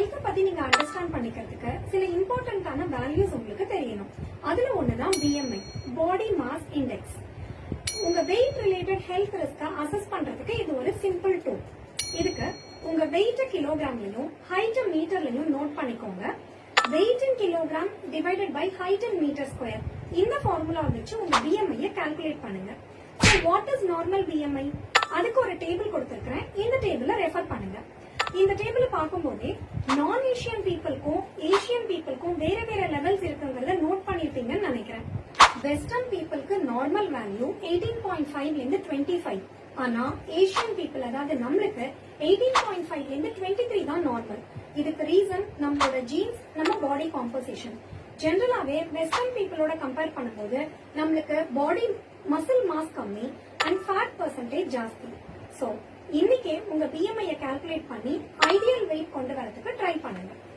Health பத்தி நீங்க understand பண்ணிக்கிறதுக்கு சில இம்பார்ட்டன்டான வேல்யூஸ் உங்களுக்கு தெரியணும். அதுல ஒண்ணுதான் BMI, பாடி மாஸ் இண்டெக்ஸ். உங்க weight related health risk assess பண்றதுக்கு இது ஒரு சிம்பிள் டூல். இதுக்கு உங்க வெயிட் கிலோகிராம்லயும் ஹைட் மீட்டர்லயும் நோட் பண்ணிக்கோங்க. Weight in kilogram divided by height in metre square. இந்த ஃபார்முலா வச்சு உங்க BMI கால்குலேட் பண்ணுங்க. So what is normal BMI? அதுக்கு ஒரு டேபிள் கொடுத்திருக்கிறேன். இந்த டேபிள ரெஃபர் பண்ணுங்க. இந்த டேபிள பார்க்கும்போதே நான் ஏசியன் பீப்புளுக்கும் ஏசியன் பீப்புளுக்கும் வேற வேற லெவல்ஸ் இருக்குங்கிறத நோட் பண்ணிருப்பீங்கன்னு நினைக்கிறேன். வெஸ்டர்ன் பீப்புளுக்கு நார்மல் வேல்யூ 18.5 ல இருந்து 25. ஆனா ஏசியன் பீப்புள் அதாவது நம்மளுக்கு 18.5 ல இருந்து 23 தான் நார்மல். இதுக்கு ரீசன் நம்மளோட ஜீன்ஸ், நம்ம பாடி காம்போசிஷன். ஜெனரலாவே வெஸ்டர்ன் பீப்புளோட கம்பேர் பண்ணும்போது நம்மளுக்கு பாடி மசில் மாஸ் கம்மி அண்ட் ஃபேட் பெர்சன்டேஜ் ஜாஸ்தி. சோ இன்னைக்கே உங்க BMI கால்குலேட் பண்ணி ஐடியல் வெயிட் கொண்டு வரதுக்கு ட்ரை பண்ணுங்க.